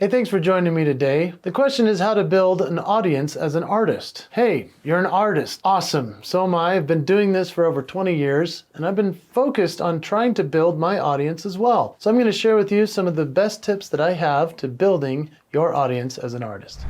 Hey, thanks for joining me today. The question is how to build an audience as an artist. Hey, you're an artist. Awesome. So am I. I've been doing this for over 20 years, and I've been focused on trying to build my audience as well. So I'm going to share with you some of the best tips that I have to building your audience as an artist.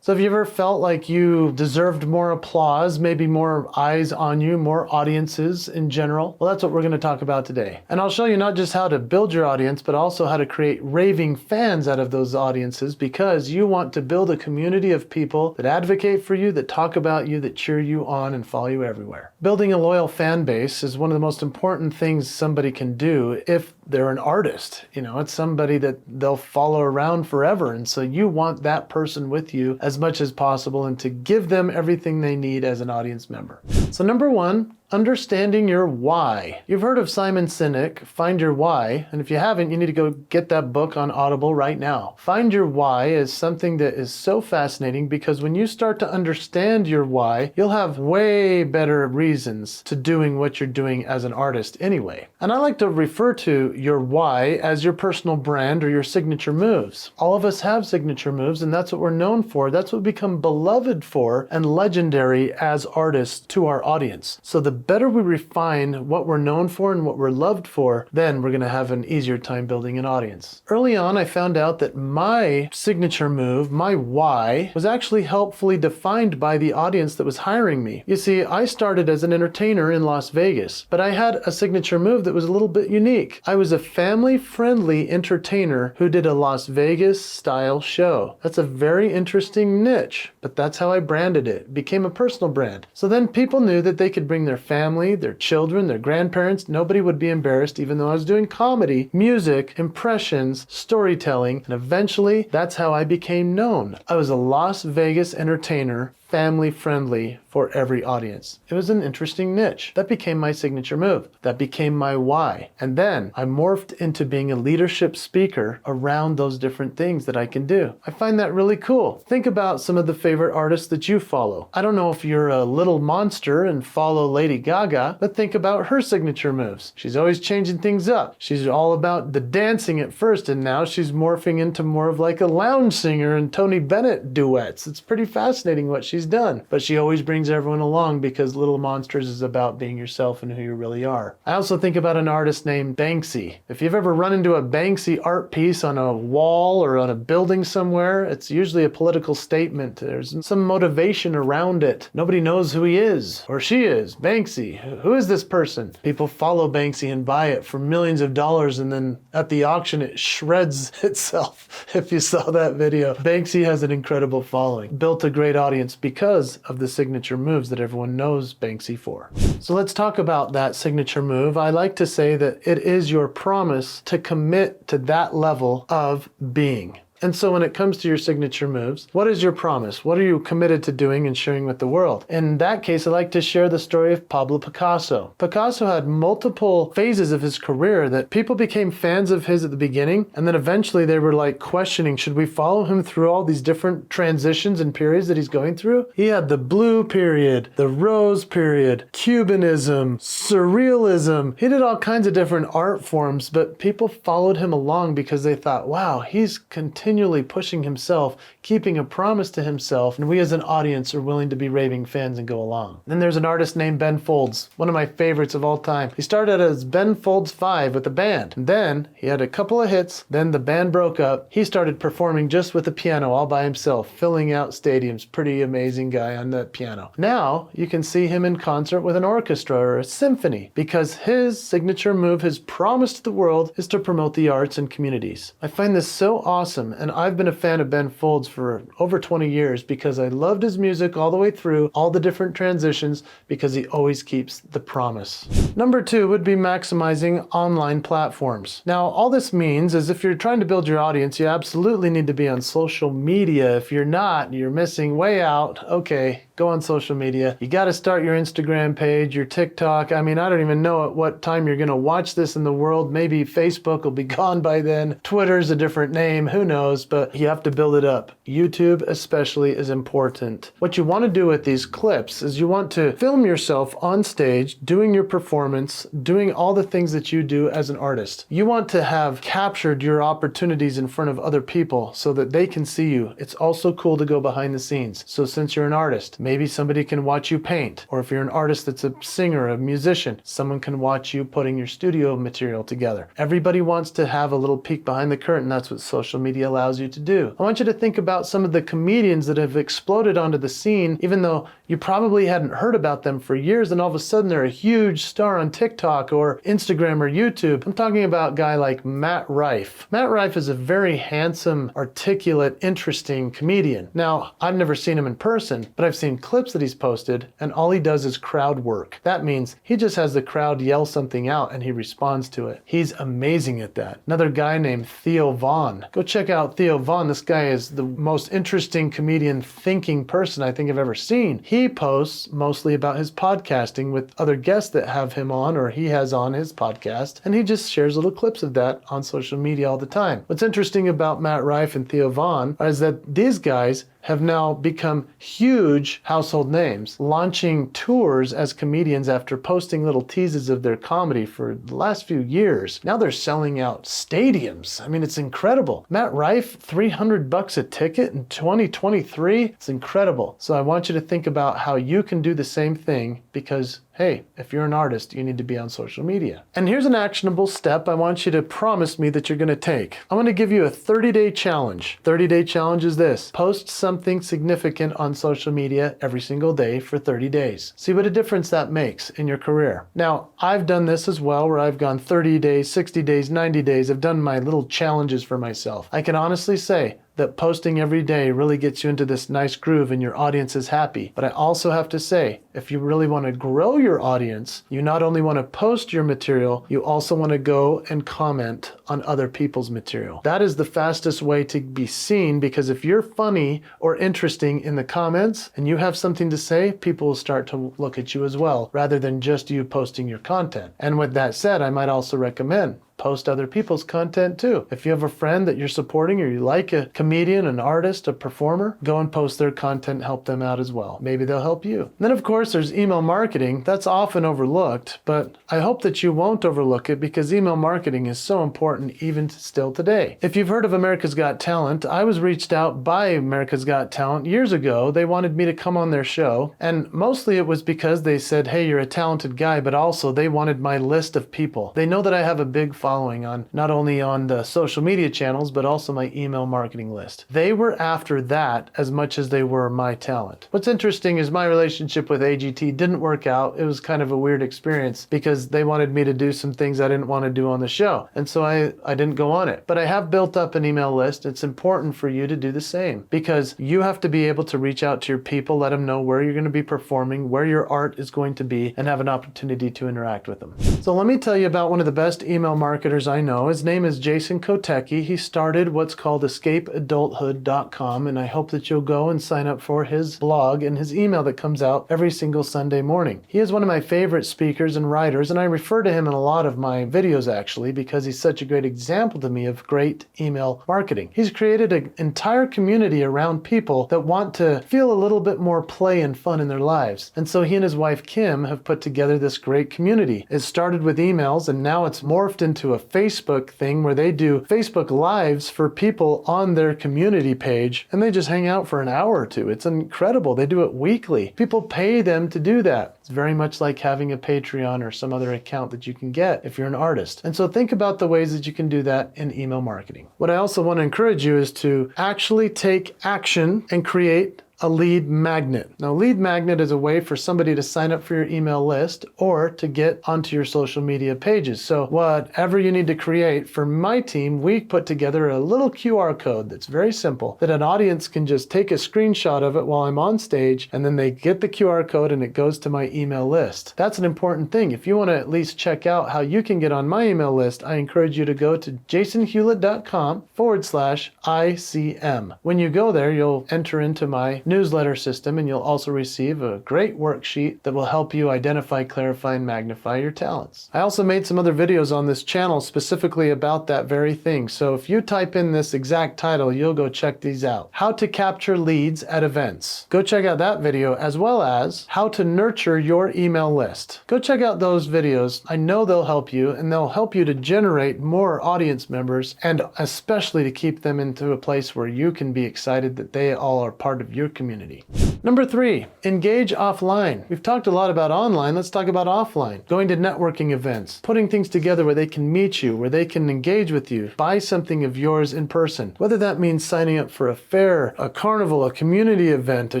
So have you ever felt like you deserved more applause, maybe more eyes on you, more audiences in general? Well, that's what we're going to talk about today. And I'll show you not just how to build your audience, but also how to create raving fans out of those audiences, because you want to build a community of people that advocate for you, that talk about you, that cheer you on and follow you everywhere. Building a loyal fan base is one of the most important things somebody can do if they're an artist. You know, it's somebody that they'll follow around forever. And so you want that person with you as much as possible and to give them everything they need as an audience member. So number one, understanding your why. You've heard of Simon Sinek, Find Your Why, and if you haven't, you need to go get that book on Audible right now. Find Your Why is something that is so fascinating because when you start to understand your why, you'll have way better reasons to doing what you're doing as an artist anyway. And I like to refer to your why as your personal brand or your signature moves. All of us have signature moves, and that's what we're known for. That's what we become beloved for and legendary as artists to our audience. So the better we refine what we're known for and what we're loved for, then we're going to have an easier time building an audience. Early on, I found out that my signature move, my why, was actually helpfully defined by the audience that was hiring me. You see, I started as an entertainer in Las Vegas, but I had a signature move that was a little bit unique. I was a family-friendly entertainer who did a Las Vegas-style show. That's a very interesting niche, but that's how I branded it. It became a personal brand. So then people knew that they could bring their family, their children, their grandparents. Nobody would be embarrassed, even though I was doing comedy, music, impressions, storytelling, and eventually that's how I became known. I was a Las Vegas entertainer, family-friendly for every audience. It was an interesting niche. That became my signature move. That became my why. And then I morphed into being a leadership speaker around those different things that I can do. I find that really cool. Think about some of the favorite artists that you follow. I don't know if you're a little monster and follow Lady Gaga, but think about her signature moves. She's always changing things up. She's all about the dancing at first, and now she's morphing into more of like a lounge singer and Tony Bennett duets. It's pretty fascinating what she's done, but she always brings everyone along because Little Monsters is about being yourself and who you really are. I also think about an artist named Banksy. If you've ever run into a Banksy art piece on a wall or on a building somewhere, it's usually a political statement. There's some motivation around it. Nobody knows who he is or she is. Banksy. Who is this person? People follow Banksy and buy it for millions of dollars, and then at the auction it shreds itself. If you saw that video, Banksy has an incredible following. Built a great audience because of the signature moves that everyone knows Banksy for. So let's talk about that signature move. I like to say that it is your promise to commit to that level of being. And so when it comes to your signature moves, what is your promise? What are you committed to doing and sharing with the world? In that case, I like to share the story of Pablo Picasso. Picasso had multiple phases of his career that people became fans of his at the beginning, and then eventually they were like questioning, should we follow him through all these different transitions and periods that he's going through? He had the blue period, the rose period, Cubanism, surrealism. He did all kinds of different art forms, but people followed him along because they thought, wow, he's continually pushing himself, keeping a promise to himself, and we as an audience are willing to be raving fans and go along. Then there's an artist named Ben Folds, one of my favorites of all time. He started as Ben Folds 5 with a band. And then he had a couple of hits, then the band broke up. He started performing just with the piano all by himself, filling out stadiums. Pretty amazing guy on that piano. Now you can see him in concert with an orchestra or a symphony because his signature move, his promise to the world, is to promote the arts and communities. I find this so awesome, and I've been a fan of Ben Folds for over 20 years because I loved his music all the way through, all the different transitions, because he always keeps the promise. Number two would be maximizing online platforms. Now, all this means is if you're trying to build your audience, you absolutely need to be on social media. If you're not, you're missing way out. Okay, go on social media. You got to start your Instagram page, your TikTok. I mean, I don't even know at what time you're going to watch this in the world. Maybe Facebook will be gone by then. Twitter's a different name, who knows, but you have to build it up. YouTube especially is important. What you want to do with these clips is you want to film yourself on stage doing your performance, doing all the things that you do as an artist. You want to have captured your opportunities in front of other people so that they can see you. It's also cool to go behind the scenes. So since you're an artist, maybe somebody can watch you paint, or if you're an artist that's a singer, a musician, someone can watch you putting your studio material together. Everybody wants to have a little peek behind the curtain. That's what social media allows you to do. I want you to think about some of the comedians that have exploded onto the scene, even though you probably hadn't heard about them for years, and all of a sudden they're a huge star on TikTok or Instagram or YouTube. I'm talking about a guy like Matt Rife. Matt Rife is a very handsome, articulate, interesting comedian. Now, I've never seen him in person, but I've seen clips that he's posted, and all he does is crowd work. That means he just has the crowd yell something out and he responds to it. He's amazing at that. Another guy named Theo Vaughn. Go check out Theo Vaughn. This guy is the most interesting comedian thinking person I think I've ever seen. He posts mostly about his podcasting with other guests that have him on or he has on his podcast, and he just shares little clips of that on social media all the time. What's interesting about Matt Rife and Theo Vaughn is that these guys have now become huge household names, launching tours as comedians after posting little teases of their comedy for the last few years. Now they're selling out stadiums. I mean, it's incredible. Matt Rife, $300 a ticket in 2023? It's incredible. So I want you to think about how you can do the same thing because, hey, if you're an artist, you need to be on social media. And here's an actionable step I want you to promise me that you're going to take. I'm going to give you a 30-day challenge. 30-day challenge is this. Post something significant on social media every single day for 30 days. See what a difference that makes in your career. Now, I've done this as well where I've gone 30 days, 60 days, 90 days. I've done my little challenges for myself. I can honestly say that posting every day really gets you into this nice groove and your audience is happy. But I also have to say, if you really want to grow your audience, you not only want to post your material, you also want to go and comment on other people's material. That is the fastest way to be seen, because if you're funny or interesting in the comments and you have something to say, people will start to look at you as well, rather than just you posting your content. And with that said, I might also recommend post other people's content too. If you have a friend that you're supporting or you like a comedian, an artist, a performer, go and post their content, help them out as well. Maybe they'll help you. And then of course there's email marketing. That's often overlooked, but I hope that you won't overlook it because email marketing is so important even still today. If you've heard of America's Got Talent, I was reached out by America's Got Talent years ago. They wanted me to come on their show, and mostly it was because they said, hey, you're a talented guy, but also they wanted my list of people. They know that I have a big following on not only on the social media channels, but also my email marketing list. They were after that as much as they were my talent. What's interesting is my relationship with AGT didn't work out. It was kind of a weird experience because they wanted me to do some things I didn't want to do on the show. And so I didn't go on it. But I have built up an email list. It's important for you to do the same because you have to be able to reach out to your people, let them know where you're going to be performing, where your art is going to be, and have an opportunity to interact with them. So let me tell you about one of the best email marketers I know. His name is Jason Kotecki. He started what's called escapeadulthood.com, and I hope that you'll go and sign up for his blog and his email that comes out every single Sunday morning. He is one of my favorite speakers and writers, and I refer to him in a lot of my videos actually because he's such a great example to me of great email marketing. He's created an entire community around people that want to feel a little bit more play and fun in their lives. And so he and his wife Kim have put together this great community. It started with emails, and now it's morphed into a Facebook thing where they do Facebook Lives for people on their community page, and they just hang out for an hour or two. It's incredible. They do it weekly. People pay them to do that. It's very much like having a Patreon or some other account that you can get if you're an artist. And so think about the ways that you can do that in email marketing. What I also want to encourage you is to actually take action and create a lead magnet. Now, lead magnet is a way for somebody to sign up for your email list or to get onto your social media pages. So whatever you need to create, for my team, we put together a little QR code that's very simple that an audience can just take a screenshot of it while I'm on stage, and then they get the QR code and it goes to my email list. That's an important thing. If you want to at least check out how you can get on my email list, I encourage you to go to jasonhewlett.com/ICM. When you go there, you'll enter into my newsletter system, and you'll also receive a great worksheet that will help you identify, clarify, and magnify your talents. I also made some other videos on this channel specifically about that very thing. So if you type in this exact title, you'll go check these out. How to capture leads at events. Go check out that video, as well as how to nurture your email list. Go check out those videos. I know they'll help you, and they'll help you to generate more audience members, and especially to keep them into a place where you can be excited that they all are part of your community. Number 3, engage offline. We've talked a lot about online. Let's talk about offline. Going to networking events, putting things together where they can meet you, where they can engage with you, buy something of yours in person. Whether that means signing up for a fair, a carnival, a community event, a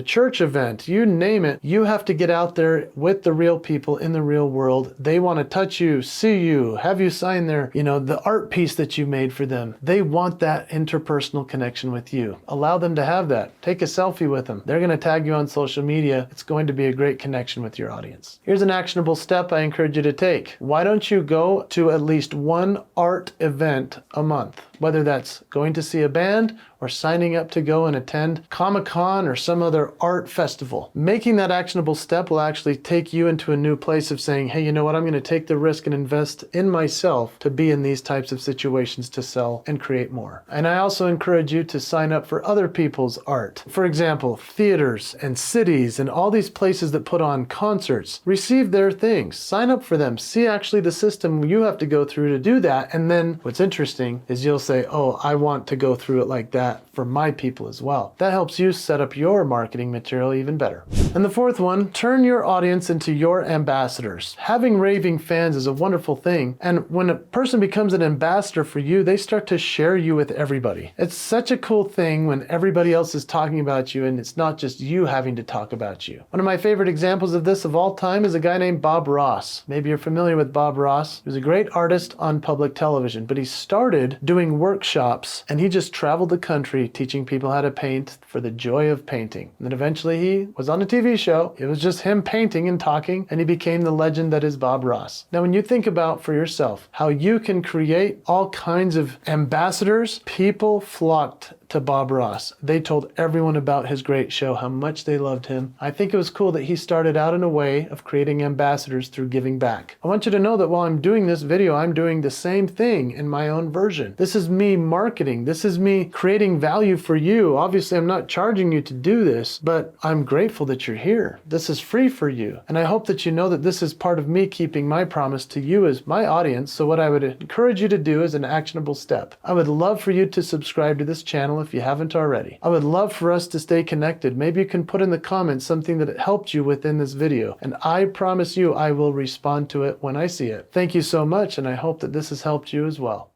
church event, you name it, you have to get out there with the real people in the real world. They want to touch you, see you, have you sign their, the art piece that you made for them. They want that interpersonal connection with you. Allow them to have that. Take a selfie with them. They're going to tag you on social media. It's going to be a great connection with your audience. Here's an actionable step I encourage you to take. Why don't you go to at least one art event a month? Whether that's going to see a band or signing up to go and attend Comic-Con or some other art festival. Making that actionable step will actually take you into a new place of saying, hey, you know what? I'm going to take the risk and invest in myself to be in these types of situations to sell and create more. And I also encourage you to sign up for other people's art. For example, theaters and cities and all these places that put on concerts. Receive their things. Sign up for them. See actually the system you have to go through to do that. And then what's interesting is you'll say, oh, I want to go through it like that for my people as well. That helps you set up your marketing material even better. And the fourth one, turn your audience into your ambassadors. Having raving fans is a wonderful thing. And when a person becomes an ambassador for you, they start to share you with everybody. It's such a cool thing when everybody else is talking about you and it's not just you having to talk about you. One of my favorite examples of this of all time is a guy named Bob Ross. Maybe you're familiar with Bob Ross. He was a great artist on public television, but he started doing workshops and he just traveled the country teaching people how to paint for the joy of painting. And then eventually he was on a TV show. It was just him painting and talking, and he became the legend that is Bob Ross. Now, when you think about for yourself how you can create all kinds of ambassadors, people flocked to Bob Ross. They told everyone about his great show, how much they loved him. I think it was cool that he started out in a way of creating ambassadors through giving back. I want you to know that while I'm doing this video, I'm doing the same thing in my own version. This is me marketing. This is me creating value for you. Obviously, I'm not charging you to do this, but I'm grateful that you're here. This is free for you. And I hope that you know that this is part of me keeping my promise to you as my audience. So what I would encourage you to do is an actionable step. I would love for you to subscribe to this channel if you haven't already. I would love for us to stay connected. Maybe you can put in the comments something that helped you within this video, and I promise you I will respond to it when I see it. Thank you so much, and I hope that this has helped you as well.